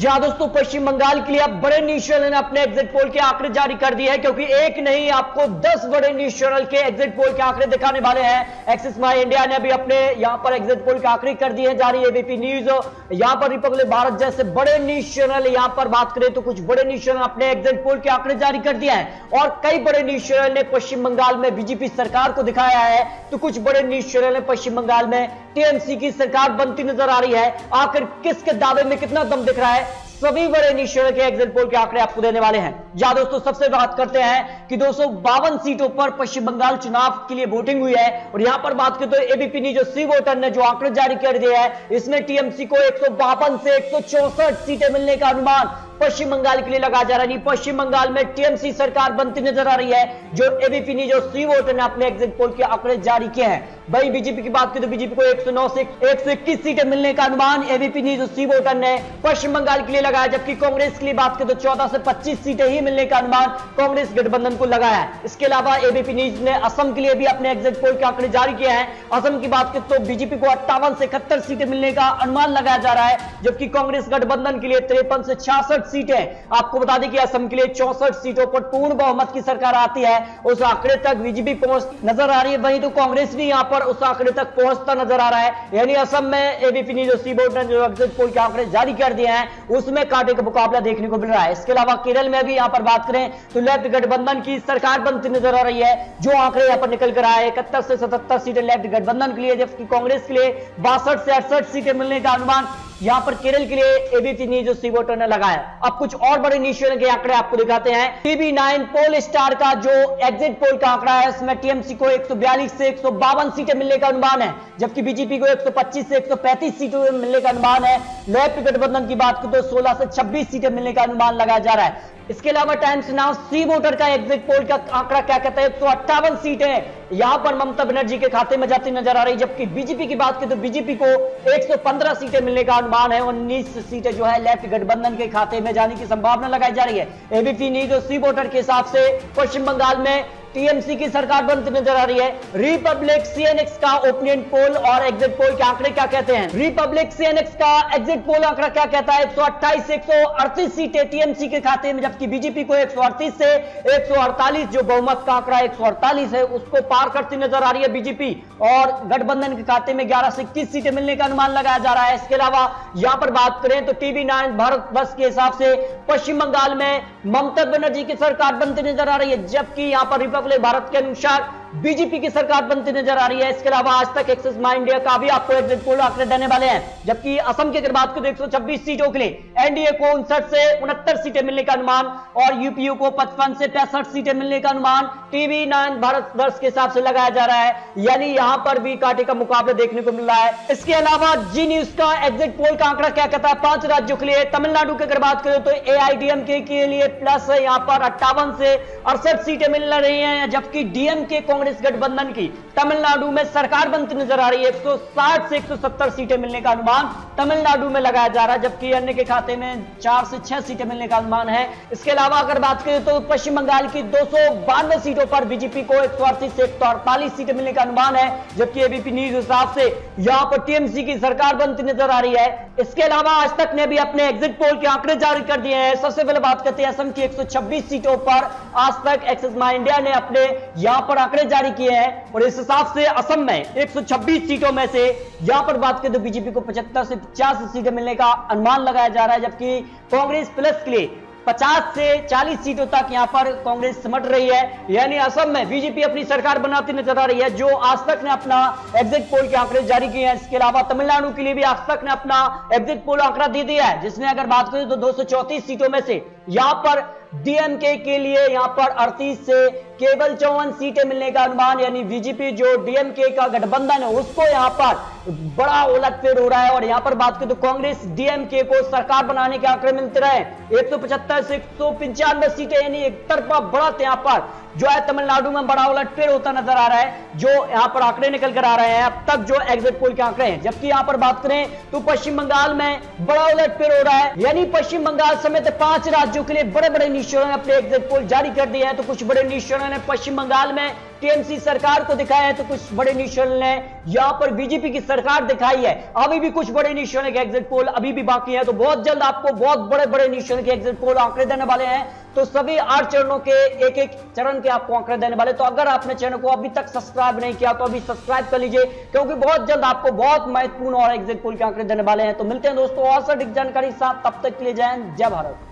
जी हाँ दोस्तों, पश्चिम बंगाल के लिए अब बड़े न्यूज चैनल ने अपने एग्जिट पोल के आंकड़े जारी कर दिए हैं, क्योंकि एक नहीं आपको 10 बड़े न्यूज चैनल के एग्जिट पोल के आंकड़े दिखाने वाले हैं। एक्सिस माई इंडिया ने भी अपने यहां पर एग्जिट पोल के आंकड़े कर दिए हैं जारी। एबीपी न्यूज, यहां पर रिपब्लिक भारत जैसे बड़े न्यूज चैनल यहां पर बात करें तो कुछ बड़े न्यूज चैनल अपने एग्जिट पोल के आंकड़े जारी कर दिया है, और कई बड़े न्यूज चैनल ने पश्चिम बंगाल में बीजेपी सरकार को दिखाया है, तो कुछ बड़े न्यूज चैनल ने पश्चिम बंगाल में टीएमसी की सरकार बनती नजर आ रही है। आखिर किसके दावे में कितना दम दिख रहा है, सभी बड़े न्यूज चैनल के एग्जिट पोल के आंकड़े आपको देने वाले हैं। जा दोस्तों, सबसे बात करते हैं कि 252 सीटों पर पश्चिम बंगाल चुनाव के लिए वोटिंग हुई है, और यहां पर बात करें तो एबीपी न्यूज सी वोटर ने जो आंकड़े जारी कर दिए हैं, इसमें टीएमसी को 152 से 164 सीटें मिलने का अनुमान पश्चिम बंगाल के लिए लगा जा रहा है। पश्चिम बंगाल में टीएमसी सरकार बनती नजर आ रही है, जो एबीपी न्यूज और सी वोटर ने अपने एग्जिट पोल के आंकड़े जारी किए हैं। वहीं बीजेपी की बात करें तो बीजेपी को 109 से 121 सीटें मिलने का अनुमान एबीपी न्यूज और सी वोटर ने पश्चिम बंगाल के लिए लगाया, जबकि कांग्रेस के लिए बात करें तो 14 से 25 सीटें ही मिलने का अनुमान कांग्रेस गठबंधन को लगाया है। इसके अलावा एबीपी न्यूज ने असम के लिए भी अपने एग्जिट पोल के आंकड़े जारी किए हैं। असम की बात करें तो बीजेपी को 58 से 71 सीटें मिलने का अनुमान लगाया जा रहा है, जबकि कांग्रेस गठबंधन के लिए 53 से 66 सीटें। आपको बता दें कि असम के लिए 64 सीटों पर पूर्ण बहुमत की सरकार आती है, उस आंकड़े तक बीजेपी पहुंच नजर आ रही है। वहीं तो कांग्रेस भी यहां पर उस आंकड़े तक पहुंचता नजर आ रहा है। यानी असम में एबीपी न्यूज और सी वोटर ने जो एग्जिट पोल के आंकड़े जारी कर दिए हैं, उसमें कांटे का मुकाबला देखने को मिल रहा है। इसके अलावा केरल में भी यहां पर बात करें तो लेफ्ट गठबंधन की सरकार बनती नजर आ रही है, जो आंकड़े यहां पर निकल कर आए 71 से 77 सीटें लेफ्ट गठबंधन के लिए, जबकि कांग्रेस के लिए 62 से 68 सीटें मिलने का अनुमान यहां पर केरल के लिए एबीपी न्यूज और सी वोटर ने लगाया। अब कुछ और बड़े न्यूज चैनल के आंकड़े आपको दिखाते हैं। टीवी9 पोल स्टार का जो एग्जिट पोल का आंकड़ा है, इसमें टीएमसी को 142 से 152 सीटें मिलने का अनुमान है, जबकि बीजेपी को 125 से 135 सीटें मिलने का अनुमान है। लेफ्ट गठबंधन की बात करें तो 16 से 26 सीटें मिलने का अनुमान लगाया जा रहा है। इसके अलावा टाइम्स नाउ सी वोटर का एग्जिट पोल का आंकड़ा क्या कहता है, 158 सीटें यहां पर ममता बनर्जी के खाते में जाती नजर आ रही, जबकि बीजेपी की बात करें तो बीजेपी को 115 सीटें मिलने का अनुमान है, 19 सीटें जो है लेफ्ट गठबंधन के खाते में जाने की संभावना लगाई जा रही है। एबीपी न्यूज और सी वोटर के हिसाब से पश्चिम बंगाल में टीएमसी की सरकार बनती नजर आ रही है। रिपब्लिक सीएनएक्स का ओपिनियन पोल और एग्जिट पोल के आंकड़े क्या कहते हैं। रिपब्लिक सीएनएक्स का एग्जिट पोल आंकड़ा क्या कहता है, 128 से 138 सीटें टीएमसी के खाते में, जबकि बीजेपी को 138 से 148, जो बहुमत का आंकड़ा 148 है, उसको पार करती नजर आ रही है बीजेपी, और गठबंधन के खाते में 11 से 21 सीटें मिलने का अनुमान लगाया जा रहा है। इसके अलावा यहां पर बात करें तो टीवी9 भारत वर्ष के हिसाब से पश्चिम बंगाल में ममता बनर्जी की सरकार बनती नजर आ रही है, जबकि यहां पर रिपब्लिक भारत के अनुसार बीजेपी की सरकार बनती नजर आ रही है। इसके अलावा आज तक एक्सिस माई इंडिया का भी आपको एग्जिट पोल आंकड़े देने वाले हैं, जबकि असम की अगर बात करें तो 126 सीटों के लिए एनडीए को 59 से 69 सीटें मिलने का अनुमान, और यूपीयू को 55 से 65 सीटें मिलने का अनुमान टीवी9 भारत वर्ष के हिसाब से लगाया जा रहा है। यानी यहां पर भी कांटे का मुकाबला देखने को मिल रहा है। इसके अलावा जी न्यूज का एग्जिट पोल का आंकड़ा क्या कहता है, 5 राज्यों के लिए तमिलनाडु की अगर बात करें तो एआईडीएमके के लिए प्लस है, यहां पर 58 से 68 सीटें मिल रही हैं, जबकि डीएमके कांग्रेस गठबंधन की तमिलनाडु में सरकार बनती नजर आ रही है। 160 से 170 सीटें मिलने का अनुमान तमिलनाडु में लगाया जा रहा है, जबकि अन्य के खाते में 4 से 6 सीटें मिलने का अनुमान है। इसके अलावा अगर बात करें तो पश्चिम बंगाल की 252 सीटों पर बीजेपी को 138 से 148 सीटें मिलने का अनुमान है, जबकि एबीपी न्यूज हिसाब से यहां पर टीएमसी की सरकार बनती नजर आ रही है। इसके अलावा आज तक ने भी अपने एग्जिट पोल के आंकड़े जारी कर दिए हैं। सबसे पहले बात करते हैं असम की 126 सीटों पर आज तक एक्सिस माई इंडिया ने अपने यहां पर आंकड़े जारी किए हैं, और इस हिसाब से असम में 126 सीटों में से यहां पर बात करें तो बीजेपी को 75 से 50 सीटें मिलने का अनुमान लगाया जा रहा है, जबकि कांग्रेस प्लस के लिए 50 से 40 सीटों तक यहां पर कांग्रेस सिमट रही है। यानी असम में बीजेपी अपनी सरकार बनाती नजर आ रही है, जो आज तक ने अपना एग्जिट पोल के आंकड़े जारी किए हैं। इसके अलावा तमिलनाडु के लिए भी आज तक ने अपना एग्जिट पोल आंकड़ा दे दिया है, जिसमें अगर बात करें तो 234 सीटों में से यहां पर डीएमके के लिए यहां पर 38 से केवल 54 सीटें मिलने का अनुमान, यानी बीजेपी जो डीएमके का गठबंधन है उसको यहां पर बड़ा उलटफेर हो रहा है। और यहां पर बात करें तो कांग्रेस डीएमके को सरकार बनाने के आंकड़े मिलते रहे 175 से 195 सीटें, यानी एक तरफा बढ़त यहां पर जो है तमिलनाडु में बड़ा उलटफेर होता नजर आ रहा है, जो यहां पर आंकड़े निकल कर आ रहे हैं अब तक जो एग्जिट पोल के आंकड़े हैं। जबकि यहां पर बात करें तो पश्चिम बंगाल में बड़ा उलटफेर हो रहा है, यानी पश्चिम बंगाल समेत 5 राज्यों के लिए बड़े बड़े न्यूज चैनल ने अपने एग्जिट पोल जारी कर दिए हैं। तो कुछ बड़े न्यूज चैनल ने पश्चिम बंगाल में टीएमसी सरकार को दिखाया है, तो कुछ बड़े न्यूज चैनल ने यहां पर बीजेपी की सरकार दिखाई है। अभी भी कुछ बड़े न्यूज चैनल के एग्जिट पोल अभी भी बाकी है, तो बहुत जल्द आपको बहुत बड़े बड़े न्यूज चैनल के एग्जिट पोल आंकड़े देने वाले हैं। तो सभी 8 चरणों के एक एक चरण के आपको आंकड़े देने वाले। तो अगर आपने चैनल को अभी तक सब्सक्राइब नहीं किया तो अभी सब्सक्राइब कर लीजिए, क्योंकि बहुत जल्द आपको बहुत महत्वपूर्ण और एग्जिट पोल के आंकड़े देने वाले हैं। तो मिलते हैं दोस्तों और सटीक जानकारी के साथ, तब तक के लिए जय हिंद, जय भारत।